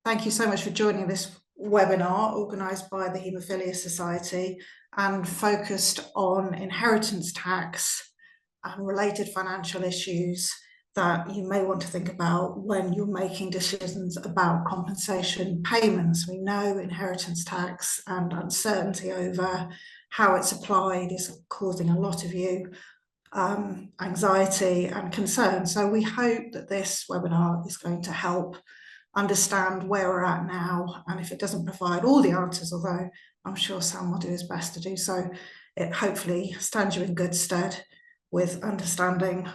Thank you so much for joining this webinar organised by the Haemophilia Society and focused on inheritance tax and related financial issues that you may want to think about when you're making decisions about compensation payments. We know inheritance tax and uncertainty over how it's applied is causing a lot of you anxiety and concern. So we hope that this webinar is going to help understand where we're at now, and if it doesn't provide all the answers, although I'm sure Sam will do his best to do so, it hopefully stands you in good stead with understanding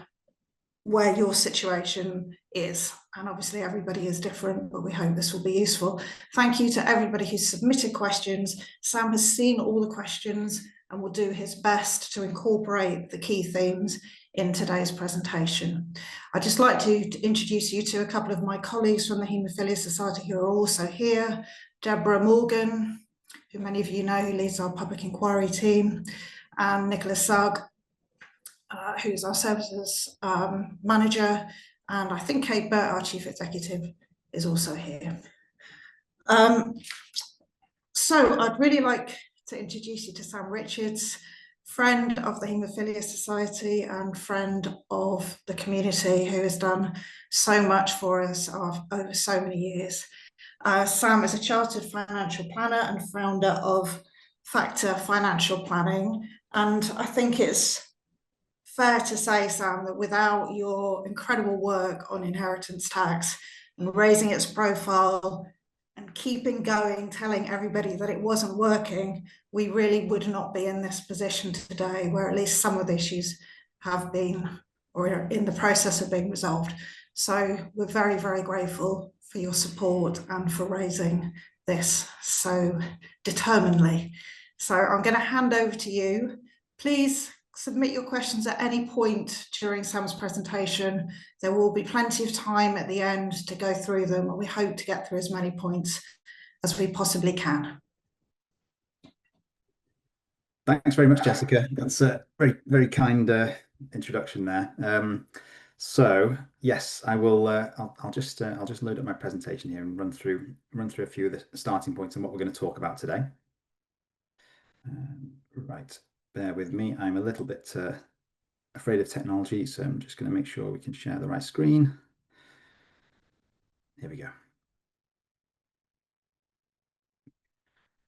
where your situation is. And obviously everybody is different, but we hope this will be useful. Thank you to everybody who submitted questions. Sam has seen all the questions and will do his best to incorporate the key themes in today's presentation. I'd just like to introduce you to a couple of my colleagues from the Haemophilia Society who are also here. Deborah Morgan, who many of you know, who leads our public inquiry team, and Nicola Sugg, who's our services manager, and I think Kate Burt, our chief executive, is also here. So I'd really like to introduce you to Sam Richards, friend of the Haemophilia Society and friend of the community, who has done so much for us over so many years. Sam is a chartered financial planner and founder of Factor Financial Planning, and I think it's fair to say, Sam, that without your incredible work on inheritance tax and raising its profile and keeping going, telling everybody that it wasn't working, we really would not be in this position today, where at least some of the issues have been or are in the process of being resolved. So we're very, very grateful for your support and for raising this so determinedly. So I'm going to hand over to you. Please submit your questions at any point during Sam's presentation. There will be plenty of time at the end to go through them, and we hope to get through as many points as we possibly can. Thanks very much, Jessica. That's a very, very kind introduction there. So yes, I will. I'll just load up my presentation here and run through a few of the starting points and what we're going to talk about today. Right. Bear with me, I'm a little bit afraid of technology, so I'm just going to make sure we can share the right screen. Here we go.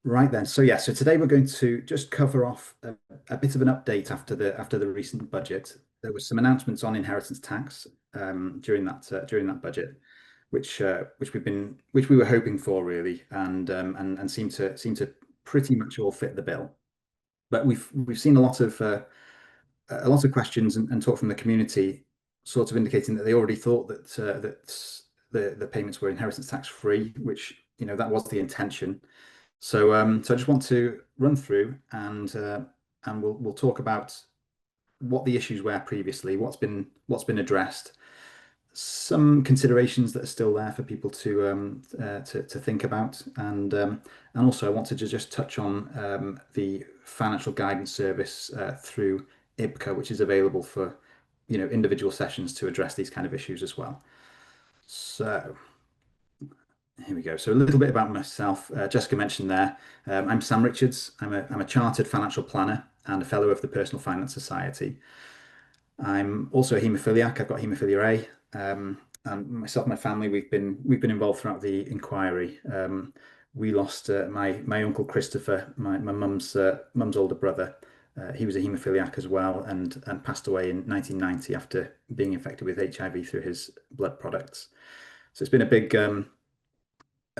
Right then, so yeah, so today we're going to just cover off a bit of an update after the recent budget. There were some announcements on inheritance tax during that budget, which we were hoping for really, and seem to pretty much all fit the bill. But we've seen a lot of questions and talk from the community, sort of indicating that they already thought that the payments were inheritance tax free, which that was the intention. So so I just want to run through and we'll talk about what the issues were previously, what's been addressed, some considerations that are still there for people to think about, and also I wanted to just touch on the financial guidance service through IBCA, which is available for individual sessions to address these kind of issues as well. So here we go. So a little bit about myself. Jessica mentioned there. I'm Sam Richards. I'm a chartered financial planner and a fellow of the Personal Finance Society. I'm also a haemophiliac. I've got haemophilia A. And myself and my family, we've been involved throughout the inquiry. We lost my uncle Christopher, my mum's older brother. He was a haemophiliac as well, and passed away in 1990 after being infected with HIV through his blood products. So it's been a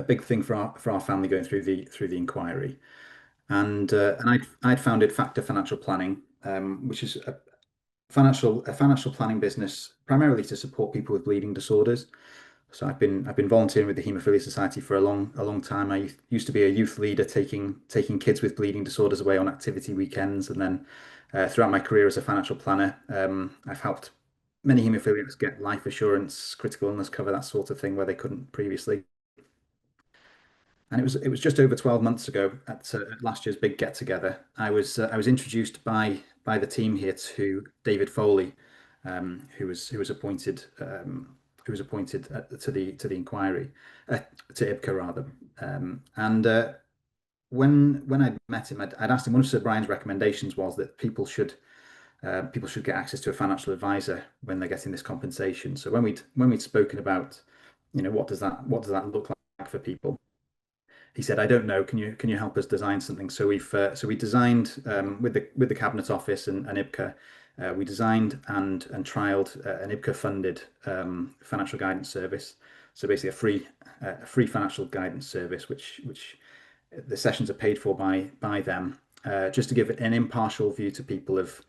big thing for our family going through the inquiry, and I'd founded Factor Financial Planning, which is a financial planning business primarily to support people with bleeding disorders. So I've been volunteering with the Haemophilia Society for a long time. I used to be a youth leader, taking kids with bleeding disorders away on activity weekends, and then throughout my career as a financial planner, I've helped many haemophiliacs get life assurance, critical illness cover, that sort of thing, where they couldn't previously. And it was just over 12 months ago at last year's big get together. I was introduced by the team here to David Foley, who was appointed who was appointed to the inquiry, to IBCA rather. And when I met him, I'd asked him, one of Sir Brian's recommendations was that people should get access to a financial advisor when they're getting this compensation. So when we'd spoken about, what does that look like for people, he said, "I don't know. Can you help us design something?" So we designed, with the Cabinet Office and IBCA, we designed and trialed an IBCA funded financial guidance service. So basically a free financial guidance service, which the sessions are paid for by them, just to give an impartial view to people of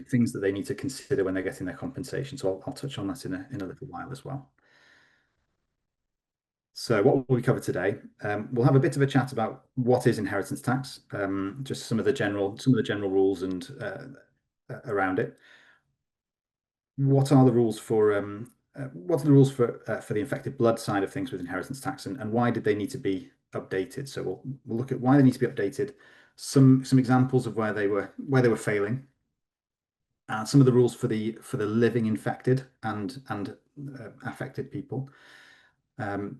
things that they need to consider when they're getting their compensation. So I'll touch on that in a little while as well. So what will we cover today? We'll have a bit of a chat about what is inheritance tax, just some of the general rules and around it. What are the rules for the infected blood side of things with inheritance tax, and why did they need to be updated? So we'll look at why they need to be updated, some examples of where they were failing, some of the rules for the living infected and affected people,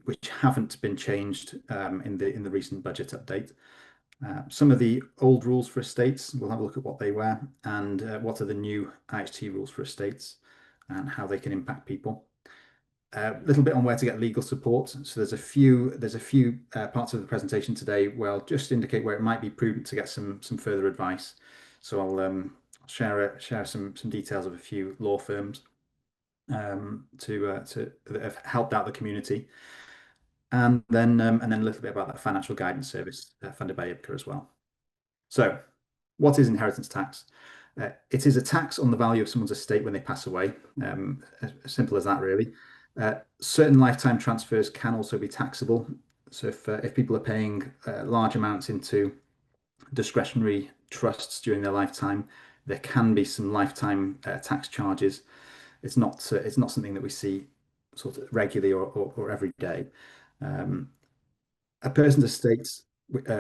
which haven't been changed in the recent budget update. Some of the old rules for estates, we'll have a look at what they were, and what are the new IHT rules for estates and how they can impact people. A little bit on where to get legal support. So there's a few parts of the presentation today where I'll just indicate where it might be prudent to get some further advice. So I'll share some details of a few law firms that have helped out the community, and then a little bit about that financial guidance service funded by IBCA as well. So, what is inheritance tax? It is a tax on the value of someone's estate when they pass away. As simple as that, really. Certain lifetime transfers can also be taxable. So if people are paying large amounts into discretionary trusts during their lifetime, there can be some lifetime tax charges. It's not something that we see sort of regularly or every day. A person's estate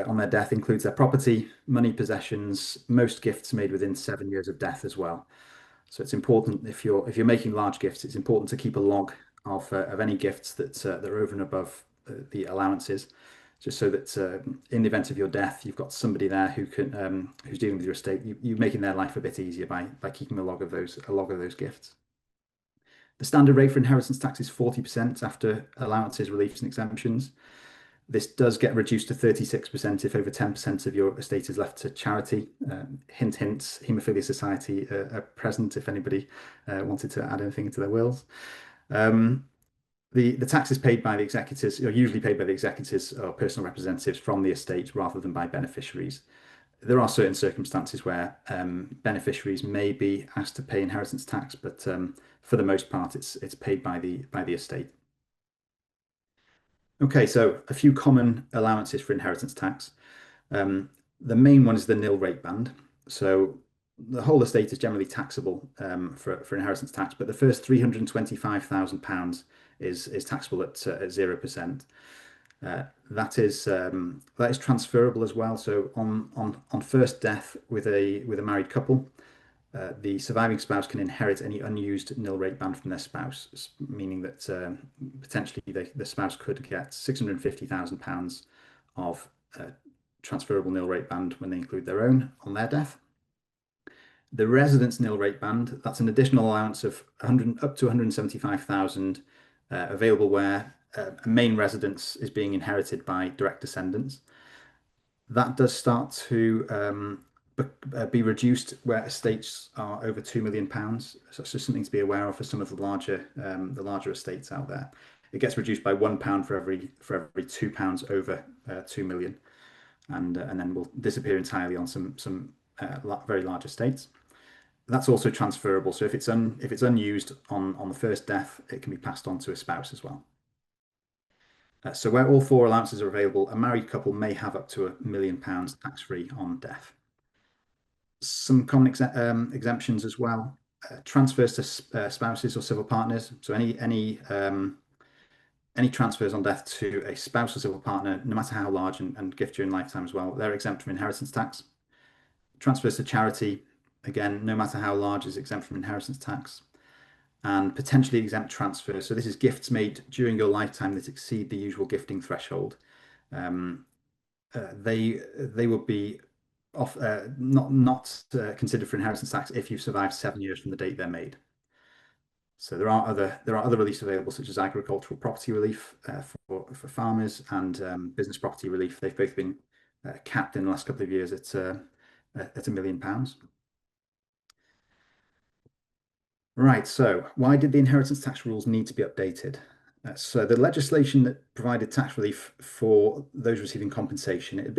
on their death includes their property, money, possessions, most gifts made within 7 years of death as well. So it's important, if you're making large gifts, it's important to keep a log of any gifts that are over and above the allowances, just so that in the event of your death, you've got somebody there who's dealing with your estate. You're making their life a bit easier by keeping a log of those gifts. The standard rate for inheritance tax is 40% after allowances, reliefs, and exemptions. This does get reduced to 36% if over 10% of your estate is left to charity. Hint, hint, Haemophilia Society are present if anybody wanted to add anything into their wills. The tax is paid by the executors, or usually paid by the executors or personal representatives from the estate rather than by beneficiaries. There are certain circumstances where beneficiaries may be asked to pay inheritance tax, but for the most part, it's paid by the estate. Okay, so a few common allowances for inheritance tax. The main one is the nil rate band. So the whole estate is generally taxable for inheritance tax, but the first £325,000 is taxable at 0%. That is transferable as well. So on first death with a married couple, the surviving spouse can inherit any unused nil rate band from their spouse, meaning that potentially the spouse could get £650,000 of transferable nil rate band when they include their own on their death. The residence nil rate band, that's an additional allowance of up to 175,000 available where a main residence is being inherited by direct descendants. That does start to be reduced where estates are over £2 million. So it's just something to be aware of for some of the larger estates out there. It gets reduced by £1 for every £2 over 2 million, and then will disappear entirely on some very large estates. That's also transferable. So if it's unused on the first death, it can be passed on to a spouse as well. So where all four allowances are available, a married couple may have up to £1 million tax-free on death. Some common exemptions as well. Transfers to spouses or civil partners. So any transfers on death to a spouse or civil partner, no matter how large, and gift during lifetime as well, they're exempt from inheritance tax. Transfers to charity, again, no matter how large, is exempt from inheritance tax. and potentially exempt transfer. So this is gifts made during your lifetime that exceed the usual gifting threshold. Um, they would be not considered for inheritance tax if you've survived 7 years from the date they're made. So there are other reliefs available, such as agricultural property relief for farmers and business property relief. They've both been capped in the last couple of years at £1 million. Right. So why did the inheritance tax rules need to be updated? So the legislation that provided tax relief for those receiving compensation, it had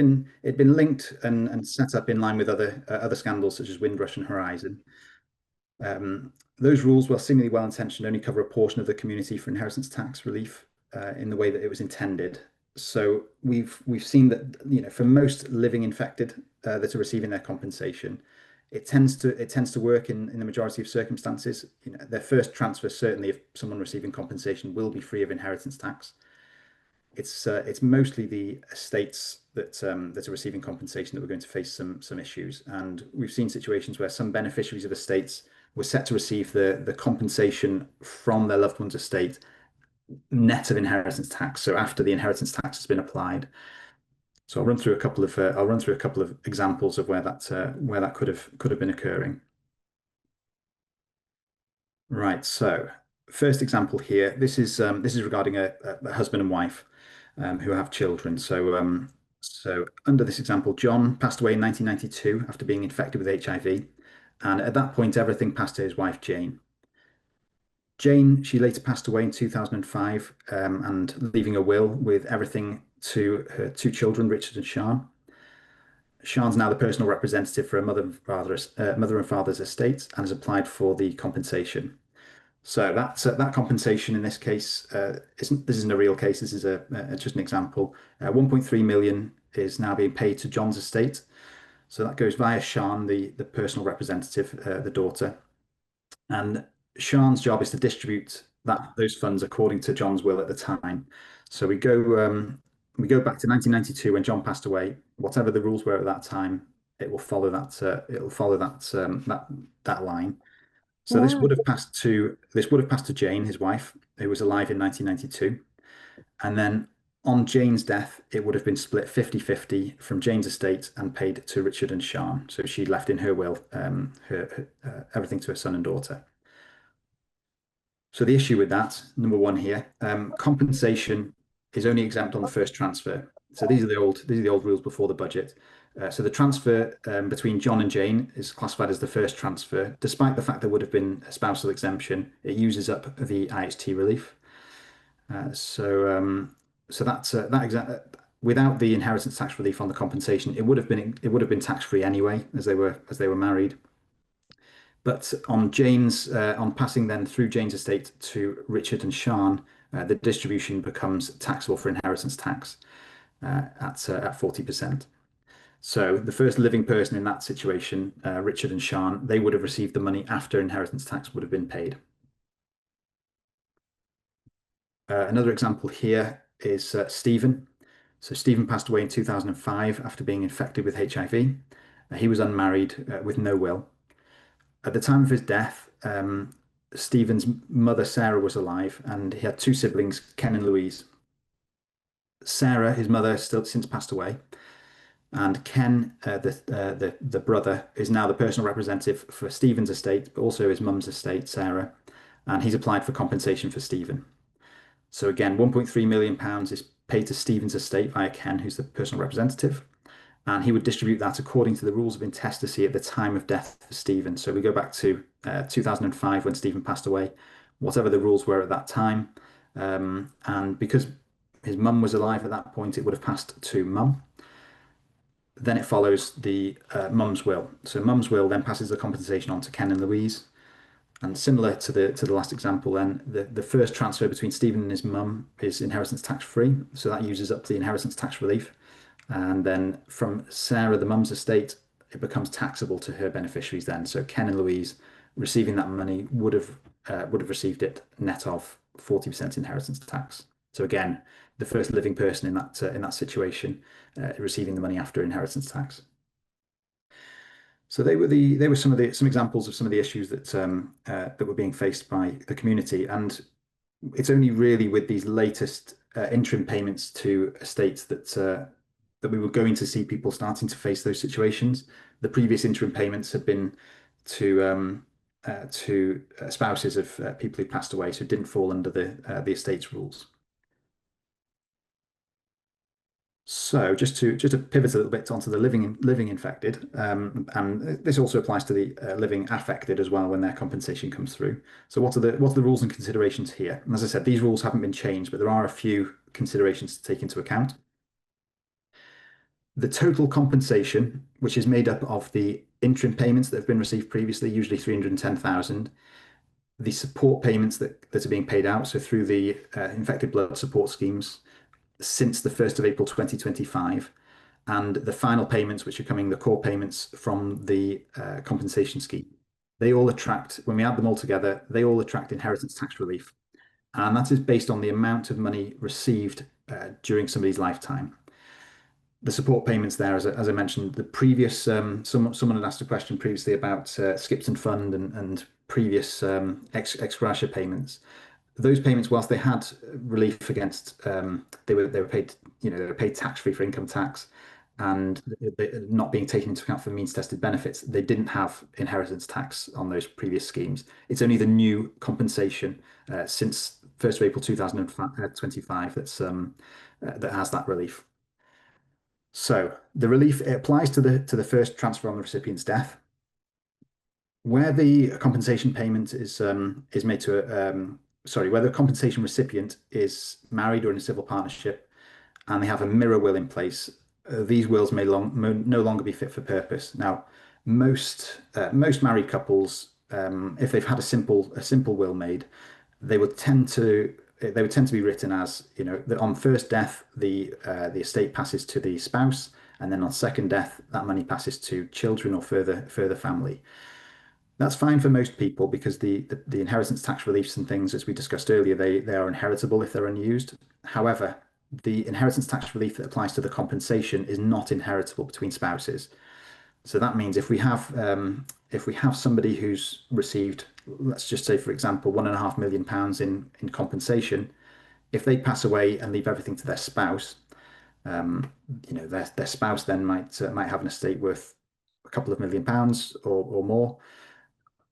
been linked and set up in line with other scandals such as Windrush and Horizon. Those rules, while seemingly well-intentioned, only cover a portion of the community for inheritance tax relief in the way that it was intended. So we've seen that, for most living infected that are receiving their compensation, it tends to work in the majority of circumstances. Their first transfer, certainly if someone receiving compensation, will be free of inheritance tax. It's mostly the estates that are receiving compensation that we're going to face some issues, and we've seen situations where some beneficiaries of estates were set to receive the compensation from their loved one's estate net of inheritance tax. So after the inheritance tax has been applied. So I'll run through a couple of examples of where that could have been occurring. Right. So first example here. This is regarding a husband and wife who have children. So under this example, John passed away in 1992 after being infected with HIV, and at that point, everything passed to his wife Jane. Jane, she later passed away in 2005, and leaving a will with everything to her two children, Richard and Sian. Sian's now the personal representative for a mother and father's estate and has applied for the compensation. So that compensation in this case this isn't a real case. This is just an example. 1.3 million is now being paid to John's estate. So that goes via Sian, the personal representative, the daughter, and Sian's job is to distribute those funds according to John's will at the time. So we go back to 1992 when John passed away. Whatever the rules were at that time, it will follow that. It'll follow that line. So this would have passed to Jane, his wife, who was alive in 1992. And then on Jane's death, it would have been split 50-50 from Jane's estate and paid to Richard and Sian. So she left in her will everything to her son and daughter. So the issue with that, number one here, compensation is only exempt on the first transfer. So these are the old rules before the budget. So the transfer between John and Jane is classified as the first transfer, despite the fact there would have been a spousal exemption. It uses up the IHT relief. So without the inheritance tax relief on the compensation, it would have been tax free anyway, as they were married. But on passing then through Jane's estate to Richard and Sian, the distribution becomes taxable for inheritance tax at 40%. So the first living person in that situation, Richard and Sian, they would have received the money after inheritance tax would have been paid. Another example here is Stephen. So Stephen passed away in 2005 after being infected with HIV. He was unmarried with no will. At the time of his death, Stephen's mother, Sarah, was alive, and he had two siblings, Ken and Louise. Sarah, his mother, has still since passed away, and Ken, the brother, is now the personal representative for Stephen's estate, but also his mum's estate, Sarah, and he's applied for compensation for Stephen. So again, £1.3 million is paid to Stephen's estate via Ken, who's the personal representative, and he would distribute that according to the rules of intestacy at the time of death for Stephen. So we go back to 2005 when Stephen passed away, whatever the rules were at that time. And because his mum was alive at that point, it would have passed to mum. Then it follows the mum's will. So mum's will then passes the compensation on to Ken and Louise. And similar to the last example, then the first transfer between Stephen and his mum is inheritance tax free. So that uses up the inheritance tax relief. And then from Sarah, the mum's estate, it becomes taxable to her beneficiaries then. So Ken and Louise receiving that money would have received it net of 40% inheritance tax. So again, the first living person in that situation receiving the money after inheritance tax. So they were some examples of some of the issues that were being faced by the community, and it's only really with these latest interim payments to estates that we were going to see people starting to face those situations. The previous interim payments had been to spouses of people who passed away, so it didn't fall under the estate's rules. So just to pivot a little bit onto the living infected, and this also applies to the living affected as well when their compensation comes through. So what are the rules and considerations here? And as I said, these rules haven't been changed, but there are a few considerations to take into account. The total compensation, which is made up of the interim payments that have been received previously, usually 310,000, the support payments that are being paid out, so through the infected blood support schemes since the 1st of April 2025, and the final payments, which are coming, the core payments from the compensation scheme. They all attract, when we add them all together, they all attract inheritance tax relief. And that is based on the amount of money received during somebody's lifetime. The support payments there, as I mentioned, the previous, someone had asked a question previously about Skipton Fund and previous ex gratia payments. Those payments, whilst they had relief against, they were paid, they were paid tax free for income tax, and not being taken into account for means tested benefits. They didn't have inheritance tax on those previous schemes. It's only the new compensation since 1st of April 2025 that has that relief. So the relief, it applies to the first transfer on the recipient's death. Where the compensation payment is made to where the compensation recipient is married or in a civil partnership and they have a mirror will in place, these wills may no longer be fit for purpose. Now, most married couples, if they've had a simple will made, they would tend to be written as, that on first death the estate passes to the spouse, and then on second death that money passes to children or further family. That's fine for most people because the inheritance tax reliefs and things, as we discussed earlier, they are inheritable if they're unused. However, the inheritance tax relief that applies to the compensation is not inheritable between spouses. So that means if we have somebody who's received, let's just say, for example, £1.5 million in compensation, if they pass away and leave everything to their spouse, their spouse then might have an estate worth a couple of £1 million or more.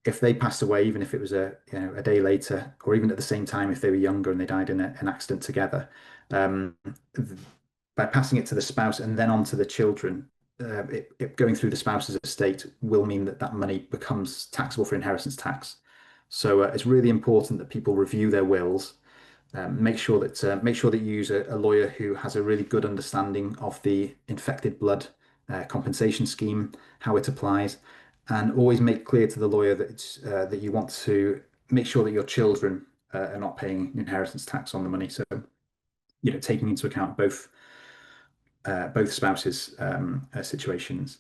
If they passed away, even if it was a day later, or even at the same time, if they were younger and they died in an accident together, by passing it to the spouse and then on to the children, it going through the spouse's estate will mean that money becomes taxable for inheritance tax. So it's really important that people review their wills. Make sure that you use a lawyer who has a really good understanding of the infected blood compensation scheme, how it applies, and always make clear to the lawyer that you want to make sure that your children are not paying inheritance tax on the money. So, taking into account both spouses' situations.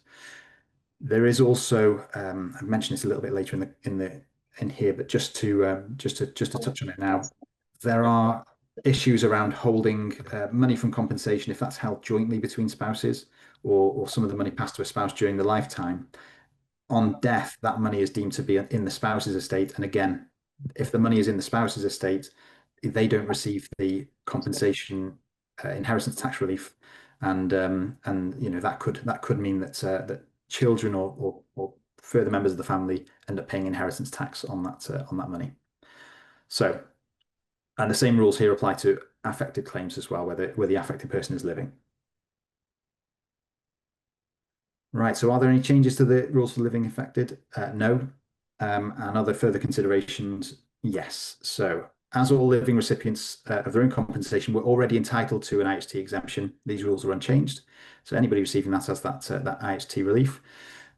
There is also, I've mentioned this a little bit later in here, but just to touch on it now, there are issues around holding money from compensation if that's held jointly between spouses, or some of the money passed to a spouse during the lifetime. On death, that money is deemed to be in the spouse's estate. And again, if the money is in the spouse's estate, they don't receive the compensation inheritance tax relief. And that could mean that children or further members of the family end up paying inheritance tax on that money. So, and the same rules here apply to affected claims as well, where the affected person is living. Right, so are there any changes to the rules for living affected? No. And other further considerations? Yes. So as all living recipients of their own compensation were already entitled to an IHT exemption, these rules are unchanged. So anybody receiving that has that IHT relief.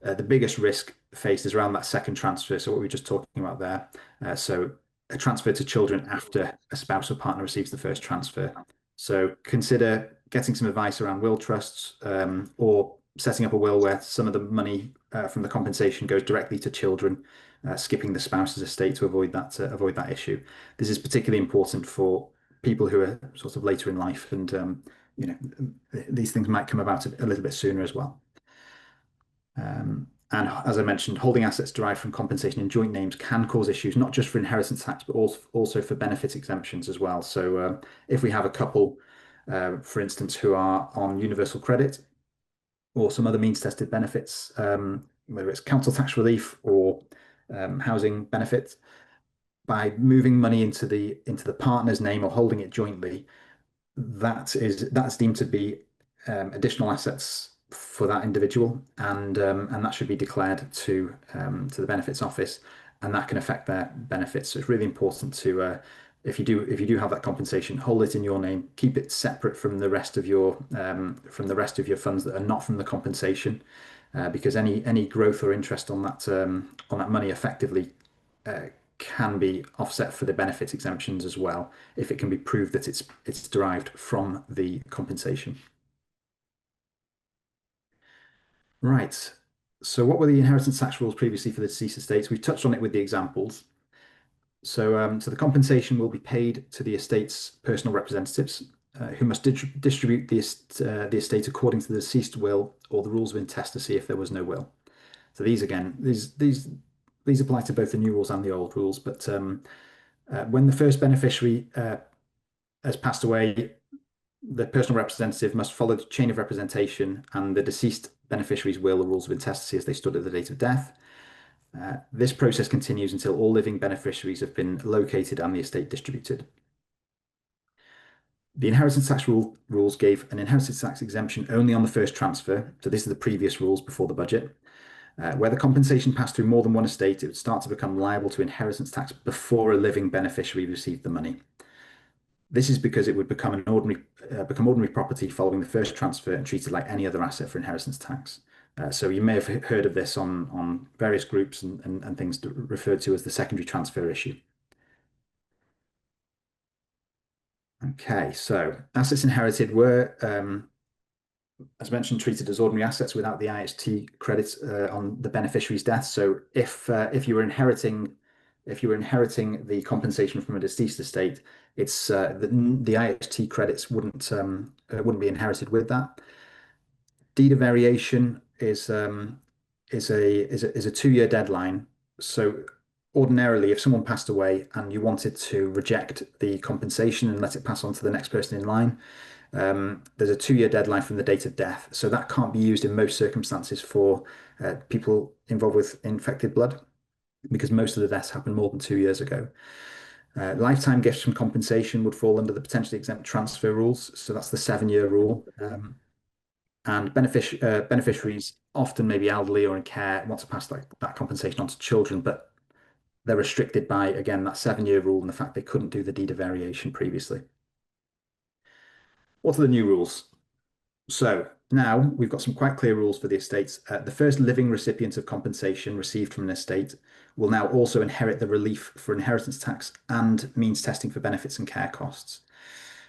The biggest risk faced is around that second transfer. So what we were just talking about there. So a transfer to children after a spouse or partner receives the first transfer. So consider getting some advice around will trusts, or setting up a will where some of the money from the compensation goes directly to children, skipping the spouse's estate to avoid that issue. This is particularly important for people who are sort of later in life, and these things might come about a little bit sooner as well. And as I mentioned, holding assets derived from compensation in joint names can cause issues, not just for inheritance tax, but also for benefit exemptions as well. So if we have a couple, for instance, who are on universal credit or some other means tested benefits, whether it's council tax relief or housing benefits, by moving money into the partner's name or holding it jointly, that's deemed to be additional assets for that individual, and that should be declared to the benefits office, and that can affect their benefits. So it's really important to if you do have that compensation, hold it in your name, keep it separate from the rest of your funds that are not from the compensation, because any growth or interest on that money effectively can be offset for the benefits exemptions as well, if it can be proved that it's derived from the compensation. Right. So what were the inheritance tax rules previously for the deceased estates? We've touched on it with the examples. So the compensation will be paid to the estate's personal representatives, who must distribute the estate according to the deceased will or the rules of intestacy if there was no will. So these apply to both the new rules and the old rules. But when the first beneficiary has passed away, the personal representative must follow the chain of representation and the deceased beneficiary's will or rules of intestacy as they stood at the date of death. This process continues until all living beneficiaries have been located and the estate distributed. The inheritance tax rules gave an inheritance tax exemption only on the first transfer. So this is the previous rules before the budget. Where the compensation passed through more than one estate, it would start to become liable to inheritance tax before a living beneficiary received the money. This is because it would become ordinary property following the first transfer and treated like any other asset for inheritance tax. So you may have heard of this on various groups and things referred to as the secondary transfer issue. Okay, so assets inherited were, as mentioned, treated as ordinary assets without the IHT credits on the beneficiary's death. So if you were inheriting the compensation from a deceased estate, it's the IHT credits wouldn't be inherited with that. Deed of variation is a 2-year deadline. So ordinarily, if someone passed away and you wanted to reject the compensation and let it pass on to the next person in line, there's a 2-year deadline from the date of death. So that can't be used in most circumstances for people involved with infected blood, because most of the deaths happened more than 2 years ago. Lifetime gifts from compensation would fall under the potentially exempt transfer rules. So that's the 7-year rule. And beneficiaries, often maybe elderly or in care, want to pass that compensation on to children, but they're restricted by, again, that 7-year rule and the fact they couldn't do the deed of variation previously. What are the new rules? So now we've got some quite clear rules for the estates. The first living recipient of compensation received from an estate will now also inherit the relief for inheritance tax and means testing for benefits and care costs.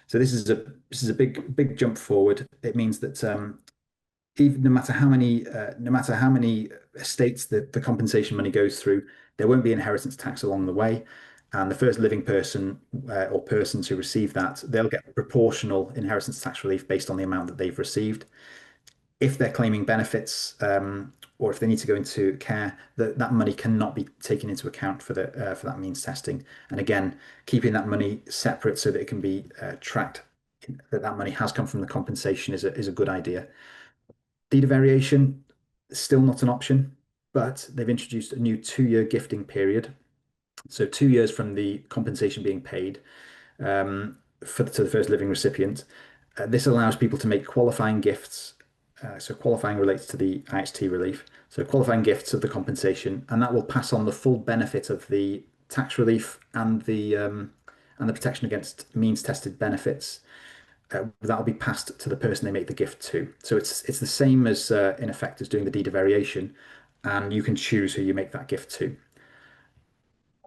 So this is a big jump forward. It means that even no matter how many estates the compensation money goes through, there won't be inheritance tax along the way. And the first living person or persons who receive that, they'll get proportional inheritance tax relief based on the amount that they've received. If they're claiming benefits, or if they need to go into care, that money cannot be taken into account for that means testing. And again, keeping that money separate so that it can be tracked that money has come from the compensation is a good idea. Deed of variation, still not an option, but they've introduced a new 2-year gifting period. So 2 years from the compensation being paid to the first living recipient. This allows people to make qualifying gifts. So qualifying relates to the IHT relief. So qualifying gifts of the compensation, and that will pass on the full benefit of the tax relief and the protection against means tested benefits. That'll be passed to the person they make the gift to. So it's the same as in effect as doing the deed of variation, and you can choose who you make that gift to.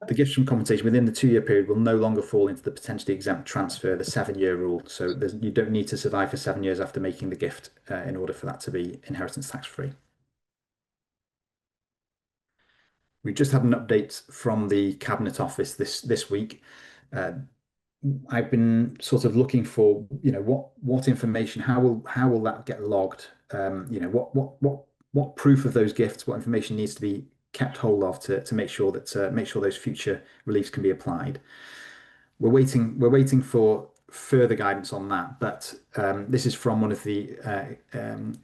The gifts from compensation within the 2-year period will no longer fall into the potentially exempt transfer, the 7-year rule. So you don't need to survive for 7 years after making the gift in order for that to be inheritance tax free. We just had an update from the Cabinet Office this week. I've been sort of looking for, what information, how will that get logged? what proof of those gifts, what information needs to be kept hold of to make sure that make sure those future reliefs can be applied. We're waiting for further guidance on that, but this is from one of the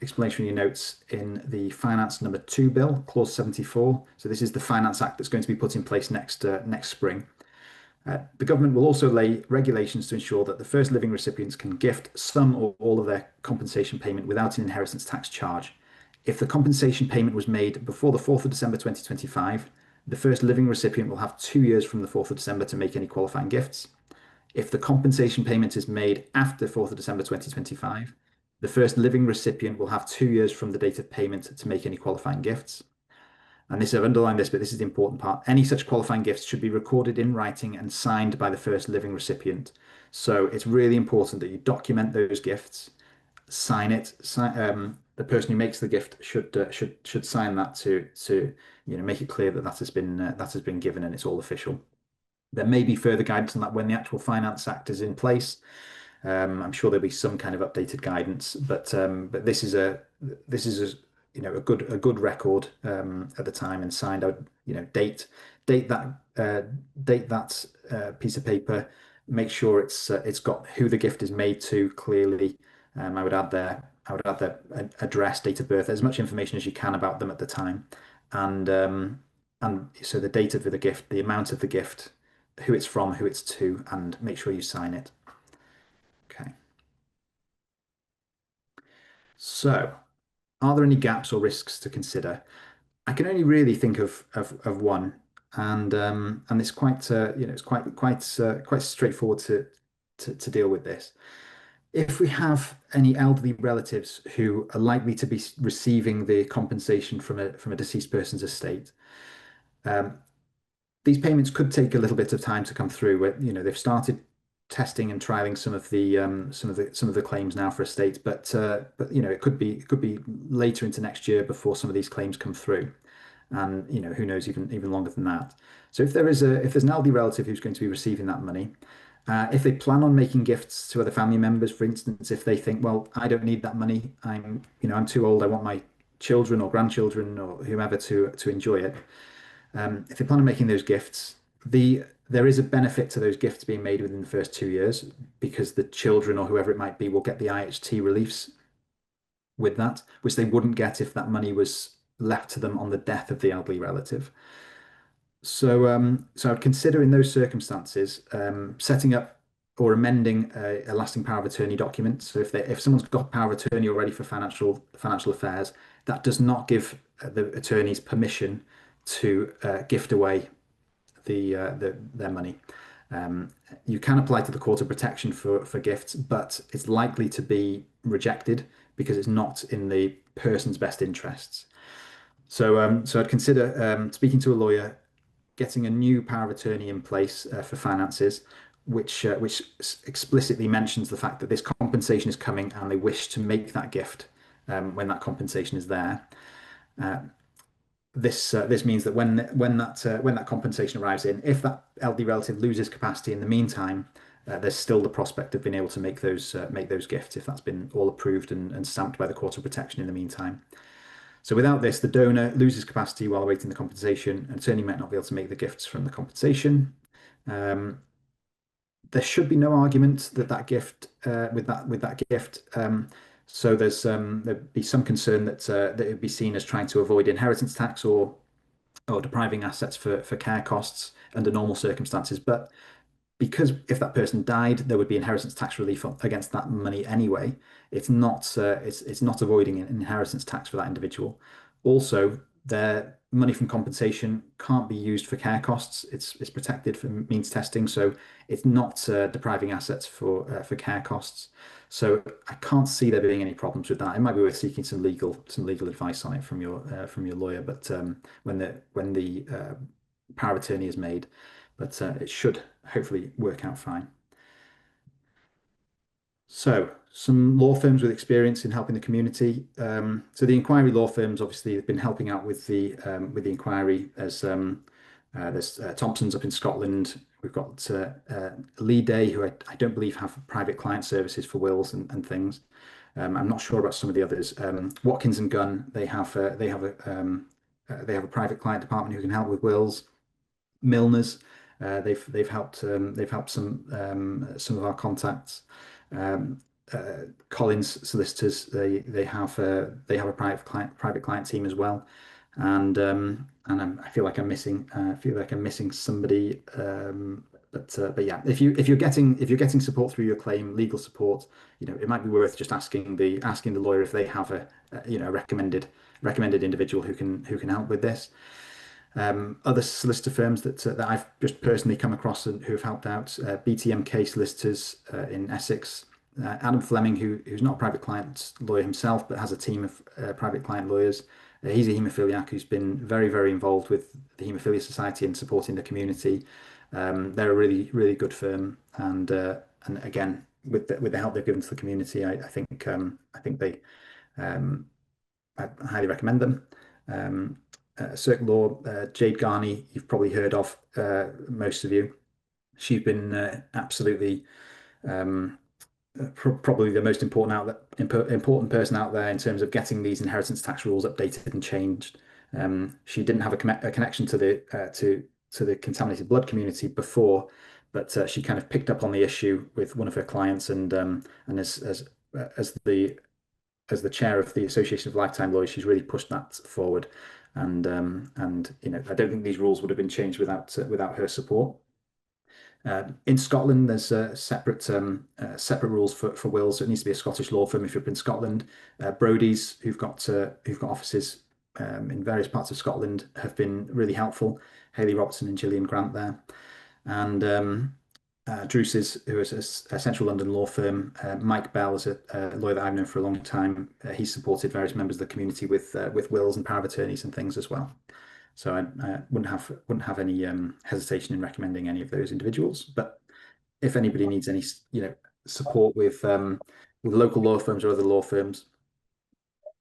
explanatory notes in the Finance Number 2 Bill, Clause 74. So this is the Finance Act that's going to be put in place next spring. The government will also lay regulations to ensure that the first living recipients can gift some or all of their compensation payment without an inheritance tax charge. If the compensation payment was made before the 4th of December 2025, the first living recipient will have 2 years from the 4th of December to make any qualifying gifts. If the compensation payment is made after 4th of December 2025, the first living recipient will have 2 years from the date of payment to make any qualifying gifts. And this, I've underlined this, but this is the important part. Any such qualifying gifts should be recorded in writing and signed by the first living recipient. So it's really important that you document those gifts, sign it. The person who makes the gift should sign that to make it clear that that has been given and it's all official. There may be further guidance on that when the actual Finance Act is in place. I'm sure there'll be some kind of updated guidance, but this is a good record at the time and signed. I would date that piece of paper. Make sure it's got who the gift is made to clearly. I would add their address, date of birth, as much information as you can about them at the time, and so the date of the gift, the amount of the gift, who it's from, who it's to, and make sure you sign it. Okay. So, are there any gaps or risks to consider? I can only really think of one, and it's quite it's quite straightforward to deal with this. If we have any elderly relatives who are likely to be receiving the compensation from a deceased person's estate, these payments could take a little bit of time to come through. They've started testing and trialing some of the claims now for estates, but it could be later into next year before some of these claims come through, and who knows, even longer than that. So if there's an elderly relative who's going to be receiving that money, if they plan on making gifts to other family members, for instance, if they think, well, I don't need that money, I'm too old, I want my children or grandchildren or whomever to enjoy it. If they plan on making those gifts, there is a benefit to those gifts being made within the first 2 years, because the children or whoever it might be will get the IHT reliefs with that, which they wouldn't get if that money was left to them on the death of the elderly relative. So I'd consider in those circumstances setting up or amending a lasting power of attorney document. So if someone's got power of attorney already for financial affairs, that does not give the attorneys permission to gift away their money. You can apply to the Court of Protection for gifts, but it's likely to be rejected because it's not in the person's best interests. So I'd consider speaking to a lawyer, getting a new power of attorney in place for finances, which explicitly mentions the fact that this compensation is coming and they wish to make that gift when that compensation is there. This means that when that compensation arrives in, if that elderly relative loses capacity in the meantime, there's still the prospect of being able to make those gifts if that's been all approved and stamped by the Court of Protection in the meantime. So without this, the donor loses capacity while awaiting the compensation, and attorney might not be able to make the gifts from the compensation. There should be no argument that gift with that gift. So there'd be some concern that it would be seen as trying to avoid inheritance tax or depriving assets for care costs under normal circumstances. But because if that person died, there would be inheritance tax relief against that money anyway. It's not avoiding an inheritance tax for that individual. Also, their money from compensation can't be used for care costs. It's protected from means testing, so it's not depriving assets for care costs. So I can't see there being any problems with that. It might be worth seeking some legal advice on it from your lawyer. But when the power of attorney is made, but it should hopefully work out fine. So some law firms with experience in helping the community. So the inquiry law firms obviously have been helping out with the inquiry. There's Thompson's up in Scotland, We've got Lee Day, who I don't believe have private client services for wills and things. I'm not sure about some of the others. Watkins and Gunn, they have a private client department who can help with wills. Milners, they've helped some of our contacts. Collins solicitors, they have a private client team as well, and I feel like I'm missing somebody. But yeah, if you're getting support through your claim, legal support, it might be worth just asking the lawyer if they have a recommended individual who can help with this. Other solicitor firms that I've just personally come across and who have helped out, BTMK solicitors in Essex, Adam Fleming, who's not a private client lawyer himself, but has a team of private client lawyers. He's a haemophiliac who's been very, very involved with the Haemophilia Society and supporting the community. They're a really, really good firm, and again, with the help they've given to the community, I think I highly recommend them. Circuit Law, Jade Garney, you've probably heard of, most of you. She's been absolutely probably the most important person out there in terms of getting these inheritance tax rules updated and changed. She didn't have a connection to the contaminated blood community before, but she kind of picked up on the issue with one of her clients, and as the chair of the Association of Lifetime Lawyers, she's really pushed that forward. And I don't think these rules would have been changed without her support. In Scotland, there's separate rules for wills. So it needs to be a Scottish law firm if you're up in Scotland. Brodie's, who've got offices in various parts of Scotland, have been really helpful. Hayley Robertson and Gillian Grant there, and Druce's, who is a central London law firm. Mike Bell is a lawyer that I've known for a long time. He's supported various members of the community with wills and power of attorneys and things as well. So I wouldn't have any hesitation in recommending any of those individuals. But if anybody needs any support with local law firms or other law firms,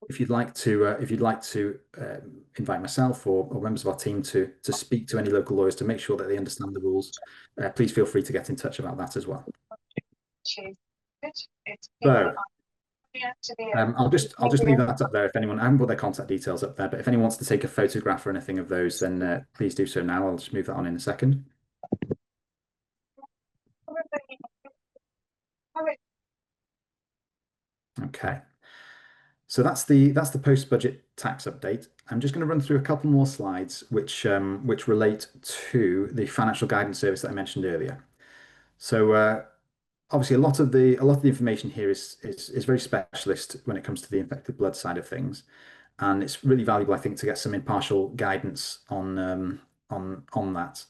if you'd like to invite myself or members of our team to speak to any local lawyers to make sure that they understand the rules, please feel free to get in touch about that as well. So I'll just leave that up there. If anyone, I haven't put their contact details up there, but if anyone wants to take a photograph or anything of those, then please do so now. I'll just move that on in a second. Okay. So that's the post-budget tax update. I'm just going to run through a couple more slides which relate to the financial guidance service that I mentioned earlier. So obviously a lot of the information here is very specialist when it comes to the infected blood side of things, and it's really valuable, I think, to get some impartial guidance on that.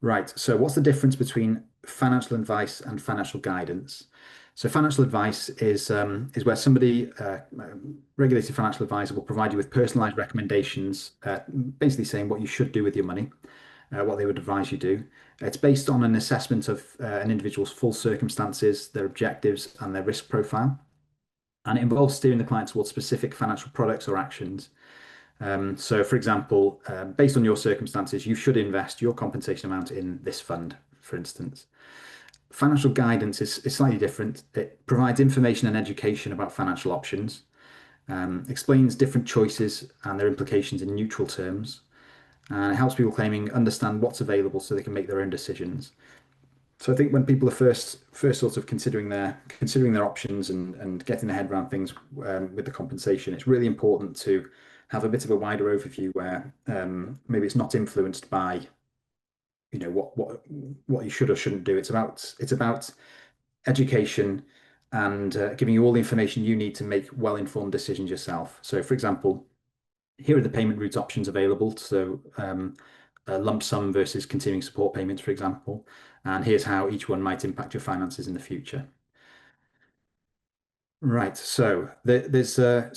Right. So what's the difference between financial advice and financial guidance? So financial advice is where somebody, regulated financial advisor, will provide you with personalized recommendations, basically saying what you should do with your money, what they would advise you do. It's based on an assessment of an individual's full circumstances, their objectives, and their risk profile. And it involves steering the client towards specific financial products or actions. So, for example, based on your circumstances, you should invest your compensation amount in this fund, for instance. Financial guidance is slightly different. It provides information and education about financial options, explains different choices and their implications in neutral terms, and it helps people claiming understand what's available so they can make their own decisions. So I think when people are first sort of considering their options and getting their head around things with the compensation, it's really important to have a bit of a wider overview where maybe it's not influenced by what you should or shouldn't do. It's about education and giving you all the information you need to make well-informed decisions yourself. So, for example, here are the payment route options available. So, a lump sum versus continuing support payments, for example, and here's how each one might impact your finances in the future. Right. So the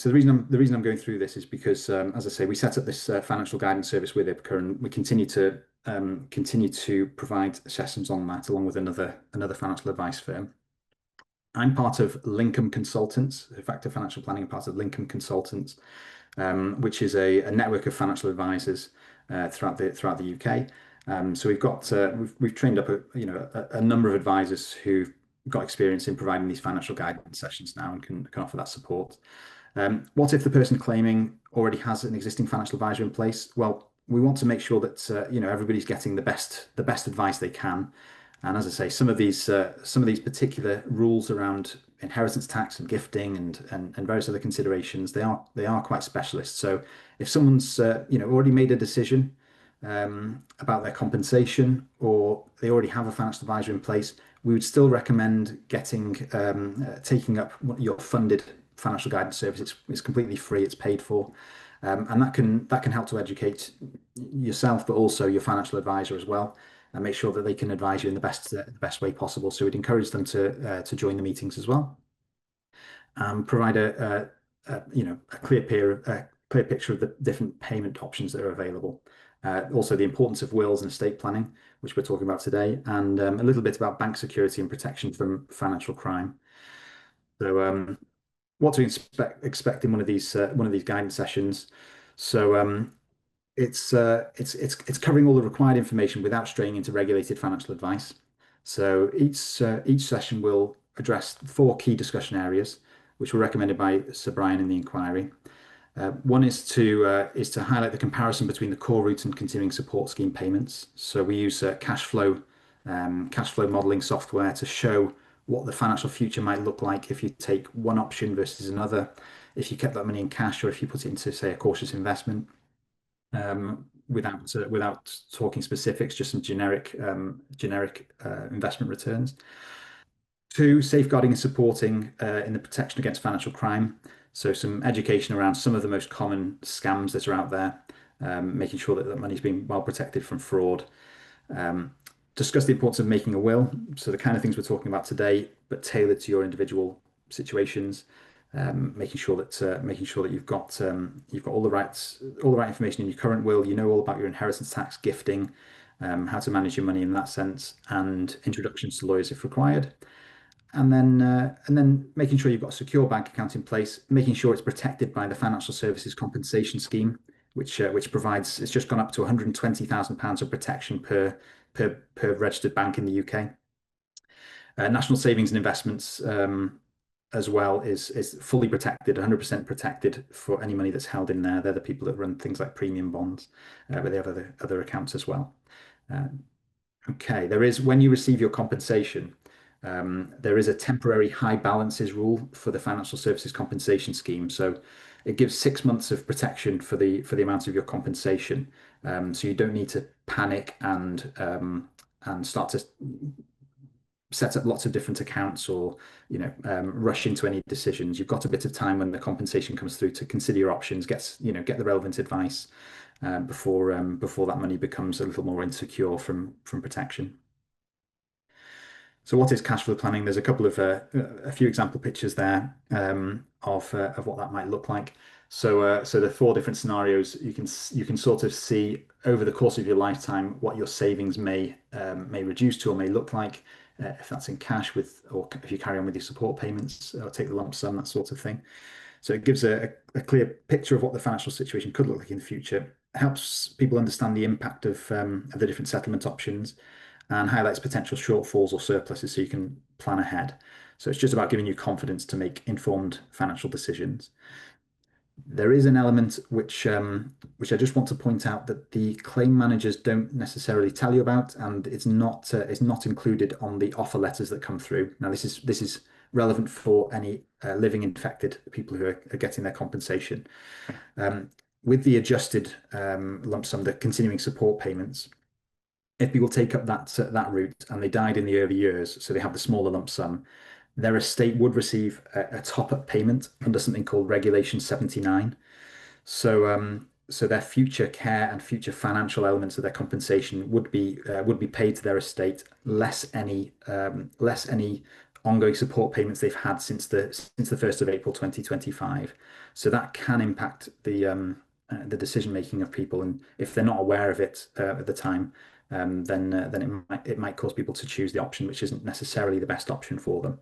reason I'm going through this is because, as I say, we set up this financial guidance service with IBCA, and we continue to provide sessions on that along with another financial advice firm. I'm part of Lincoln Consultants, Effective Financial Planning, and part of Lincoln Consultants, which is a network of financial advisors throughout the UK. So we've trained up a number of advisors who've got experience in providing these financial guidance sessions now and can offer that support. What if the person claiming already has an existing financial advisor in place? Well, we want to make sure that everybody's getting the best advice they can. And as I say, some of these particular rules around inheritance tax and gifting and various other considerations, they are quite specialist. So if someone's already made a decision about their compensation, or they already have a financial advisor in place, we would still recommend taking up your funded financial guidance service. It's completely free, it's paid for, and that can help to educate yourself, but also your financial advisor as well, and make sure that they can advise you in the best way possible. So we'd encourage them to join the meetings as well, provide a clear picture of the different payment options that are available. Also, the importance of wills and estate planning, which we're talking about today, and a little bit about bank security and protection from financial crime. So, what to expect in one of these guidance sessions? So, it's covering all the required information without straying into regulated financial advice. So each session will address 4 key discussion areas, which were recommended by Sir Brian in the inquiry. One is to highlight the comparison between the core route and continuing support scheme payments. So we use cash flow modeling software to show what the financial future might look like if you take one option versus another, if you kept that money in cash, or if you put it into, say, a cautious investment. Without talking specifics, just some generic investment returns. 2, safeguarding and supporting in the protection against financial crime. So some education around some of the most common scams that are out there, making sure that that money's being well protected from fraud. Discuss the importance of making a will. So the kind of things we're talking about today, but tailored to your individual situations. Making sure that you've got all the right information in your current will. You know all about your inheritance tax, gifting, how to manage your money in that sense, and introductions to lawyers if required. And then making sure you've got a secure bank account in place, making sure it's protected by the Financial Services Compensation Scheme, which provides, it's just gone up to £120,000 of protection per registered bank in the UK. National savings and investments as well is fully protected, 100% protected for any money that's held in there. They're the people that run things like premium bonds, but they have other accounts as well. Okay, when you receive your compensation, there is a temporary high balances rule for the Financial Services Compensation Scheme. So it gives 6 months of protection for the amount of your compensation. So you don't need to panic and start to set up lots of different accounts, or rush into any decisions. You've got a bit of time when the compensation comes through to consider your options, get the relevant advice before that money becomes a little more insecure from protection. So what is cash flow planning? There's a few example pictures there of what that might look like. So the 4 different scenarios, you can sort of see over the course of your lifetime what your savings may reduce to or may look like, if that's in cash, or if you carry on with your support payments or take the lump sum, that sort of thing. So it gives a clear picture of what the financial situation could look like in the future. It helps people understand the impact of the different settlement options, and highlights potential shortfalls or surpluses so you can plan ahead. So it's just about giving you confidence to make informed financial decisions. There is an element which I just want to point out that the claim managers don't necessarily tell you about, and it's not included on the offer letters that come through. Now, this is relevant for any living infected people who are getting their compensation. With the adjusted lump sum, the continuing support payments, if people take up that route and they died in the early years, so they have the smaller lump sum, their estate would receive a top-up payment under something called Regulation 79. So their future care and future financial elements of their compensation would be paid to their estate, less any ongoing support payments they've had since the 1st of April 2025. So that can impact the decision making of people, and if they're not aware of it at the time, then it might cause people to choose the option which isn't necessarily the best option for them.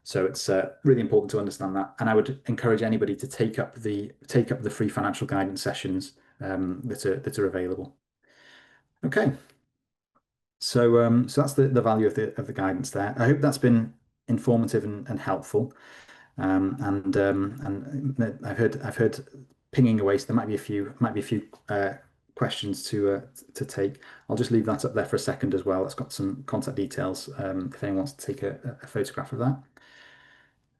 So it's really important to understand that, and I would encourage anybody to take up the free financial guidance sessions that are available. Okay, So that's the value of the guidance there. I hope that's been informative and helpful. And I've heard pinging away, so there might be a few questions to take. I'll just leave that up there for a second as well. It's got some contact details if anyone wants to take a photograph of that.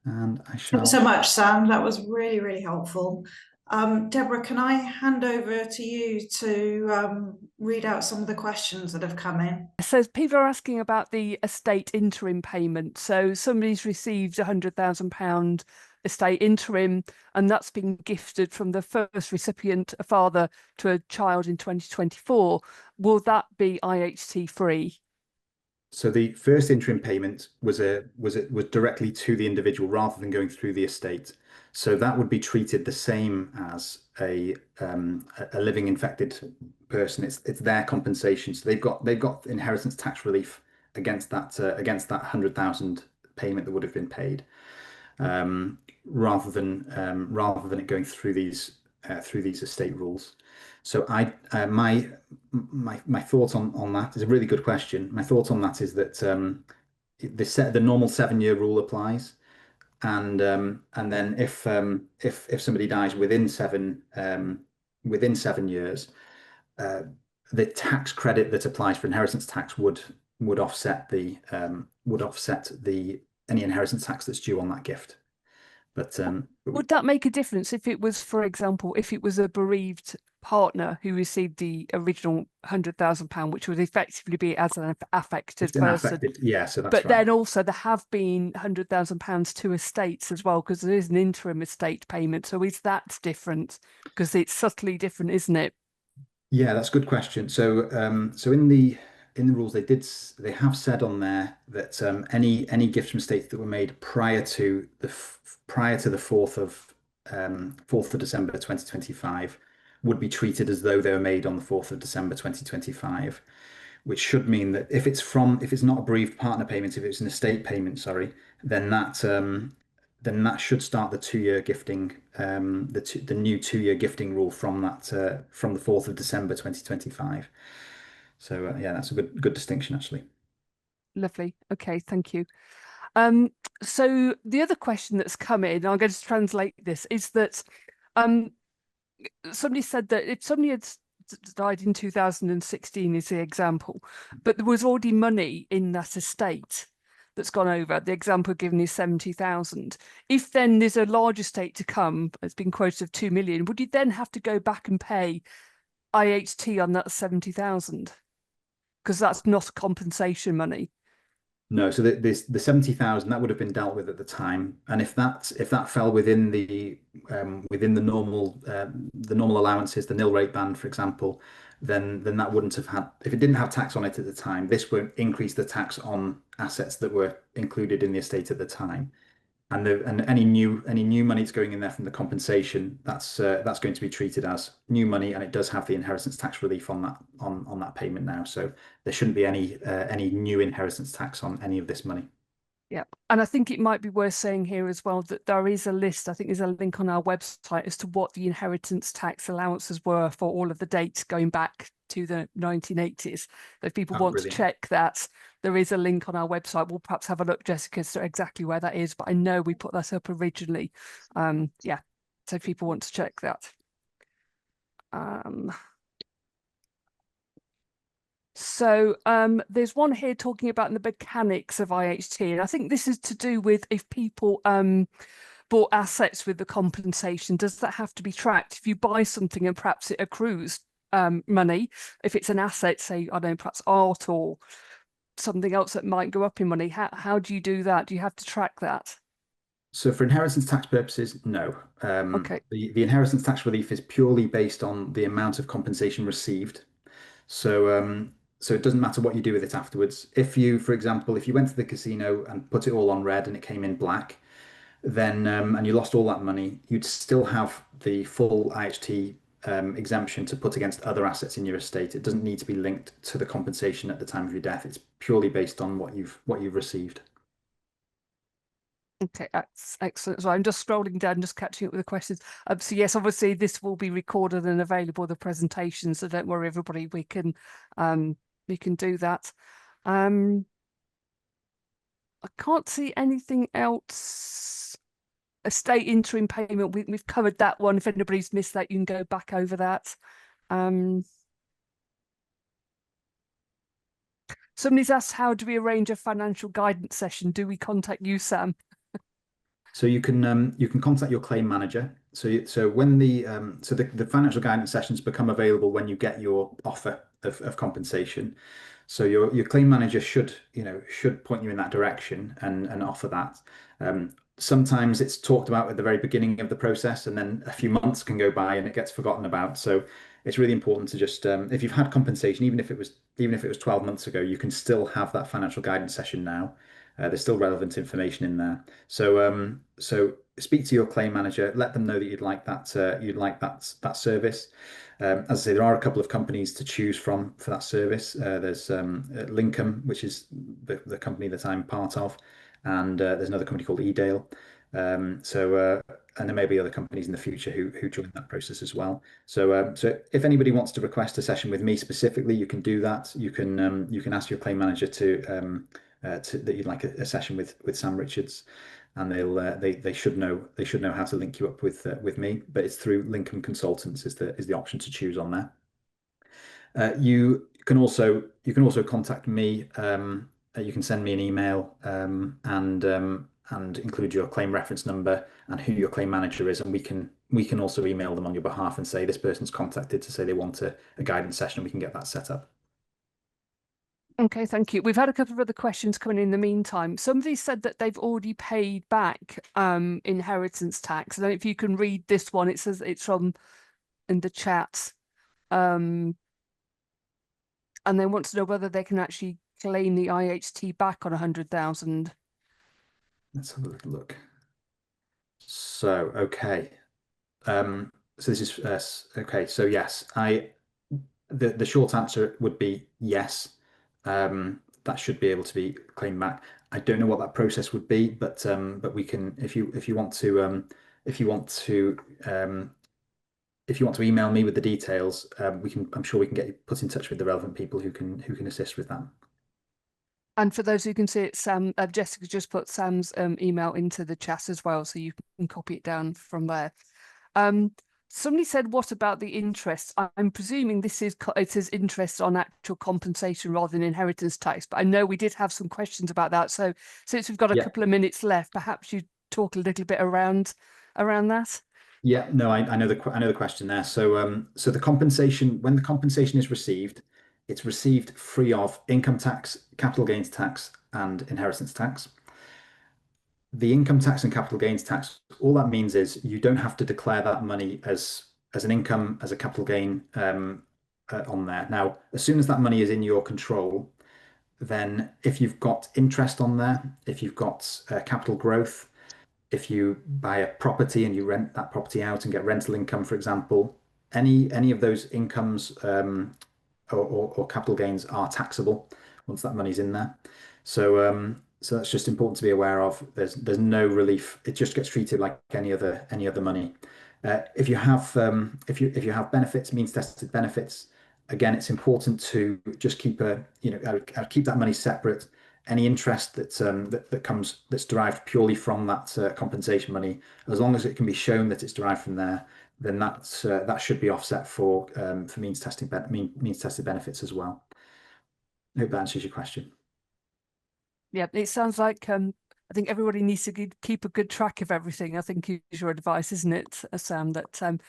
And I Thanks shall. so much, Sam. That was really, really helpful. Deborah, can I hand over to you to read out some of the questions that have come in? So people are asking about the estate interim payment. So somebody's received £100,000 estate interim, and that's been gifted from the first recipient, a father, to a child in 2024. Will that be IHT free? So the first interim payment was directly to the individual rather than going through the estate. So that would be treated the same as a living infected person. It's their compensation. So they've got inheritance tax relief against that 100,000 payment that would have been paid, rather than it going through these estate rules. So my thoughts on that is a really good question. My thoughts on that is that the normal 7-year rule applies, and then if somebody dies within 7 years, the tax credit that applies for inheritance tax would offset any inheritance tax that's due on that gift. But would that make a difference if it was, for example, if it was a bereaved partner who received the original £100,000, which would effectively be as an affected person? Yeah, so that's but right. Then also there have been £100,000 to estates as well, because there is an interim estate payment. So is that different? Because it's subtly different, isn't it? Yeah, that's a good question. So in the rules they have said on there that any gifts from estates that were made prior to the 4th of December 2025 would be treated as though they were made on the 4th of December 2025, which should mean that if it's not a bereaved partner payment, if it's an estate payment, sorry, then that should start the 2-year gifting, the new 2-year gifting rule from the 4th of December 2025. So yeah, that's a good distinction actually. Lovely. Okay, thank you. So the other question that's come in, I'm going to translate this, is that somebody said that if somebody had died in 2016 is the example, but there was already money in that estate that's gone over. The example given is 70,000. If then there's a large estate to come, it's been quoted of 2 million, would you then have to go back and pay IHT on that 70,000? Because that's not compensation money. No, so the 70,000 that would have been dealt with at the time, and if that fell within the normal allowances, the nil rate band, for example, then that wouldn't have had, if it didn't have tax on it at the time, this won't increase the tax on assets that were included in the estate at the time. And any new money that's going in there from the compensation, that's going to be treated as new money, and it does have the inheritance tax relief on that payment now. So there shouldn't be any new inheritance tax on any of this money. Yeah, and I think it might be worth saying here as well that there is a list, I think there's a link on our website as to what the inheritance tax allowances were for all of the dates going back to the 1980s. So if people want Brilliant. to check that, there is a link on our website. We'll perhaps have a look, Jessica, as to exactly where that is, but I know we put that up originally. Yeah, so if people want to check that. So there's one here talking about the mechanics of IHT, and I think this is to do with if people bought assets with the compensation, does that have to be tracked? If you buy something and perhaps it accrues money, if it's an asset, say, I don't know, perhaps art or something else that might go up in money, how do you do that? Do you have to track that? So for inheritance tax purposes, no. Okay. The inheritance tax relief is purely based on the amount of compensation received. So it doesn't matter what you do with it afterwards. If you, for example, if you went to the casino and put it all on red and it came in black, then and you lost all that money, you'd still have the full IHT exemption to put against other assets in your estate. It doesn't need to be linked to the compensation at the time of your death. It's purely based on what you've received. Okay, that's excellent. So I'm just scrolling down, just catching up with the questions. So yes, obviously this will be recorded and available, the presentation. So don't worry, everybody. We can, we can do that. I can't see anything else. Estate interim payment, we've covered that one. If anybody's missed that, you can go back over that. Somebody's asked, how do we arrange a financial guidance session? Do we contact you, Sam? So you can contact your claim manager. So when the financial guidance sessions become available when you get your offer of compensation. So your claim manager should point you in that direction and offer that. Sometimes it's talked about at the very beginning of the process, and then a few months can go by and it gets forgotten about. So it's really important to just if you've had compensation, even if it was 12 months ago, you can still have that financial guidance session now. There's still relevant information in there. So speak to your claim manager, let them know that you'd like that service. As I say, there are a couple of companies to choose from for that service. There's Lincoln, which is the company that I'm part of, and there's another company called Edale. And there may be other companies in the future who join that process as well. So if anybody wants to request a session with me specifically, you can do that. You can ask your claim manager that you'd like a session with Sam Richards, and they should know how to link you up with me. But it's through Lincoln Consultants is the option to choose on there. You can also contact me. You can send me an email and include your claim reference number and who your claim manager is, and we can also email them on your behalf and say this person's contacted to say they want a guidance session. We can get that set up. Okay, thank you. We've had a couple of other questions coming in the meantime. Somebody said that they've already paid back inheritance tax. I don't know if you can read this one. It says it's from in the chat. And they want to know whether they can actually claim the IHT back on 100,000. Let's have a little look. So, okay. So this is okay. So yes, the short answer would be yes. That should be able to be claimed back. I don't know what that process would be, but we can if you want to email me with the details, I'm sure we can get you put in touch with the relevant people who can assist with that. And for those who can see it, Sam, Jessica just put Sam's email into the chat as well, so you can copy it down from there. Somebody said, what about the interest? I'm presuming it is interest on actual compensation rather than inheritance tax, but I know we did have some questions about that. So since we've got a couple of minutes left, perhaps you talk a little bit around that. Yeah, no, I know the question there. So so the compensation, when the compensation is received, it's received free of income tax, capital gains tax, and inheritance tax. The income tax and capital gains tax, all that means is you don't have to declare that money as an income, as a capital gain on there. Now, as soon as that money is in your control, then if you've got interest on there, if you've got capital growth, if you buy a property and you rent that property out and get rental income, for example, any of those incomes or capital gains are taxable once that money's in there. So so that's just important to be aware of. There's no relief. It just gets treated like any other money. If you have benefits, means tested benefits, again, it's important to just keep keep that money separate. Any interest that comes that's derived purely from that compensation money, as long as it can be shown that it's derived from there, then that should be offset for means tested benefits as well. I hope that answers your question. Yeah, it sounds like I think everybody needs to keep a good track of everything. I think is your advice, isn't it, Sam? That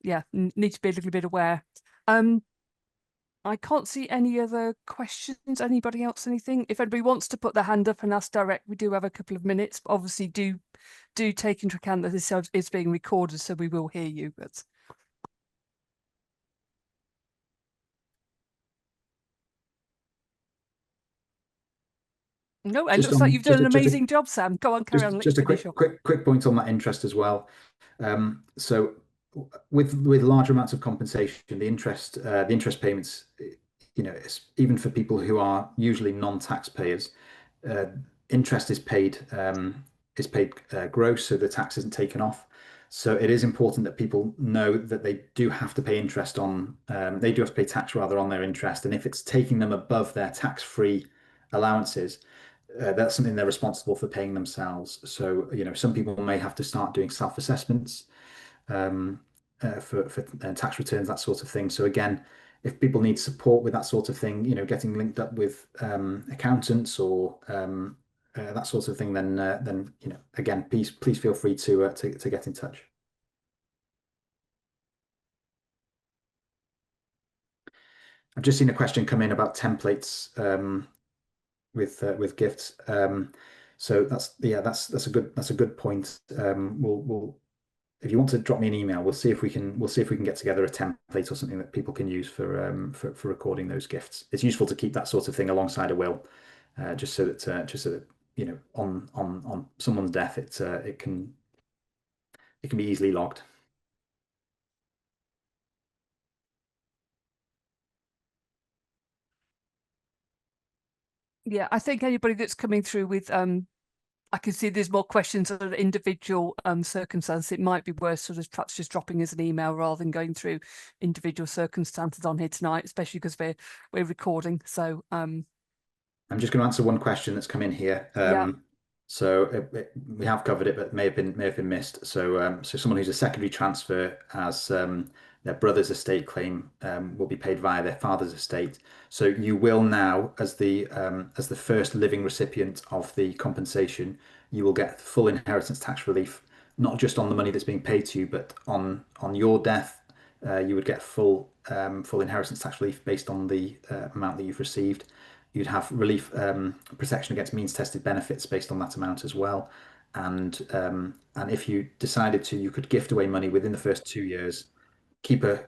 yeah, need to be a little bit aware. I can't see any other questions. Anybody else? Anything? If anybody wants to put their hand up and ask direct, we do have a couple of minutes. But obviously, do take into account that this is being recorded, so we will hear you. But no, it looks like you've done an amazing job, Sam. Go on, carry on. Just a quick point on that interest as well. So with large amounts of compensation, the interest payments, even for people who are usually non-taxpayers, interest is paid gross, so the tax isn't taken off. So it is important that people know that they do have to pay interest on, they do have to pay tax rather on their interest. And if it's taking them above their tax-free allowances, that's something they're responsible for paying themselves. So, some people may have to start doing self-assessments for tax returns, that sort of thing. So again, if people need support with that sort of thing, getting linked up with accountants or that sort of thing, then again, please feel free to get in touch. I've just seen a question come in about templates with gifts. So that's a good point. We'll if you want to drop me an email, we'll see if we can get together a template or something that people can use for recording those gifts. It's useful to keep that sort of thing alongside a will, just so that on someone's death it can be easily logged. Yeah, I think anybody that's coming through with I can see there's more questions on individual circumstances. It might be worth sort of perhaps just dropping us an email rather than going through individual circumstances on here tonight, especially because we're recording. So I'm just going to answer one question that's come in here. Yeah. So we have covered it, but may have been missed. So someone who's a secondary transfer as their brother's estate claim will be paid via their father's estate. So you will now, as the first living recipient of the compensation, you will get full inheritance tax relief, not just on the money that's being paid to you, but on your death. You would get full inheritance tax relief based on the amount that you've received. You'd have relief, protection against means tested benefits based on that amount as well. And if you decided to, you could gift away money within the first 2 years. Keep a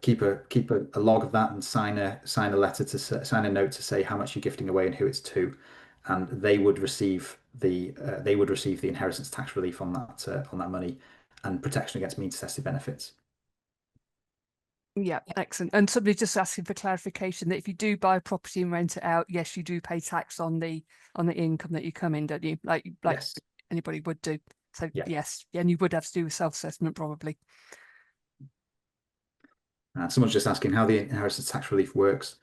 log of that and sign a letter to sign a note to say how much you're gifting away and who it's to, and they would receive the inheritance tax relief on that money and protection against means tested benefits. Yeah, excellent. And somebody just asking for clarification that if you do buy a property and rent it out, yes, you do pay tax on the income that you come in, don't you? Like Yes. Anybody would do. So Yeah. Yes, and you would have to do a self-assessment probably. Someone's just asking how the inheritance tax relief works.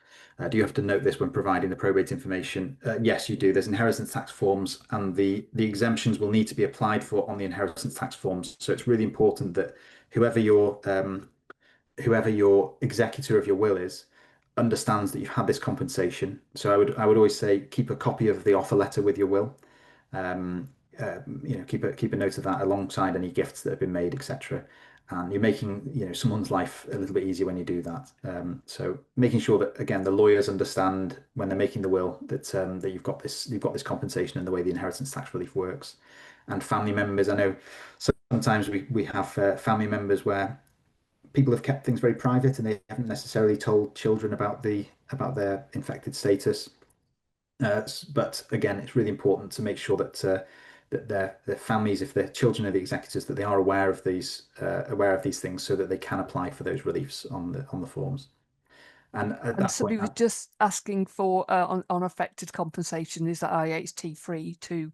Do you have to note this when providing the probate information? Yes, you do. There's inheritance tax forms, and the exemptions will need to be applied for on the inheritance tax forms. So it's really important that whoever your executor of your will is understands that you've had this compensation. So I would always say keep a copy of the offer letter with your will. Keep a note of that alongside any gifts that have been made, etc. And you're making someone's life a little bit easier when you do that. So making sure that again the lawyers understand when they're making the will that you've got this compensation and the way the inheritance tax relief works. And family members, I know sometimes we have family members where people have kept things very private and they haven't necessarily told children about their infected status. But again, it's really important to make sure that their families, if their children are the executors, that they are aware of these things so that they can apply for those reliefs on the forms. And at that somebody point, was just asking for on affected compensation. Is that IHT free too?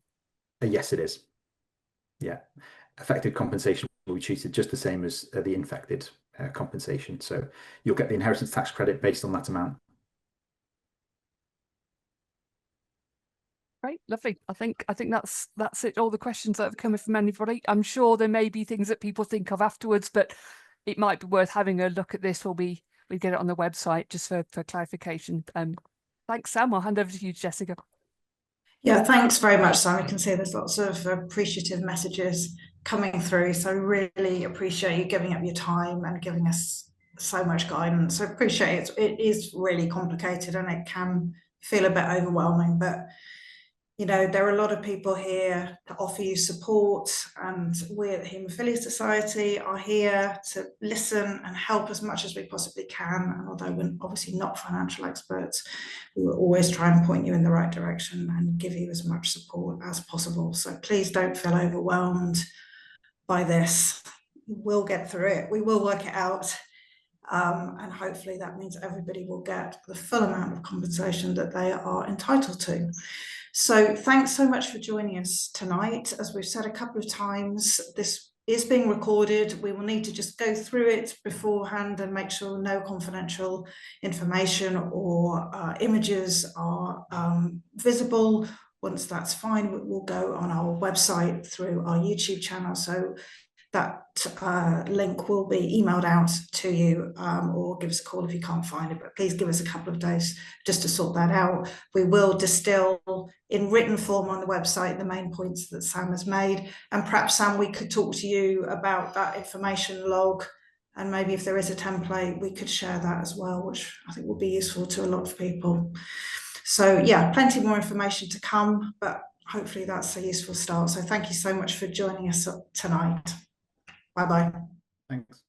Yes, it is. Yeah, affected compensation will be treated just the same as the infected compensation. So you'll get the inheritance tax credit based on that amount. Great, lovely. I think that's it. All the questions that have come in from anybody. I'm sure there may be things that people think of afterwards, but it might be worth having a look at this. We get it on the website just for clarification. Thanks, Sam. I'll hand over to you, Jessica. Yeah, thanks very much, Sam. You can see there's lots of appreciative messages coming through. So really appreciate you giving up your time and giving us so much guidance. I appreciate it. It is really complicated and it can feel a bit overwhelming, but there are a lot of people here to offer you support, and we at the Haemophilia Society are here to listen and help as much as we possibly can. And although we're obviously not financial experts, we will always try and point you in the right direction and give you as much support as possible. So please don't feel overwhelmed by this. We'll get through it. We will work it out. And hopefully that means everybody will get the full amount of compensation that they are entitled to. So thanks so much for joining us tonight. As we've said a couple of times, this is being recorded. We will need to just go through it beforehand and make sure no confidential information or images are visible. Once that's fine, it will go on our website through our YouTube channel. So that link will be emailed out to you, or give us a call if you can't find it, but please give us a couple of days just to sort that out. We will distill in written form on the website the main points that Sam has made, and perhaps, Sam, we could talk to you about that information log, and maybe if there is a template we could share that as well, which I think will be useful to a lot of people. So yeah, plenty more information to come, but hopefully that's a useful start. So thank you so much for joining us tonight. Bye-bye. Thanks.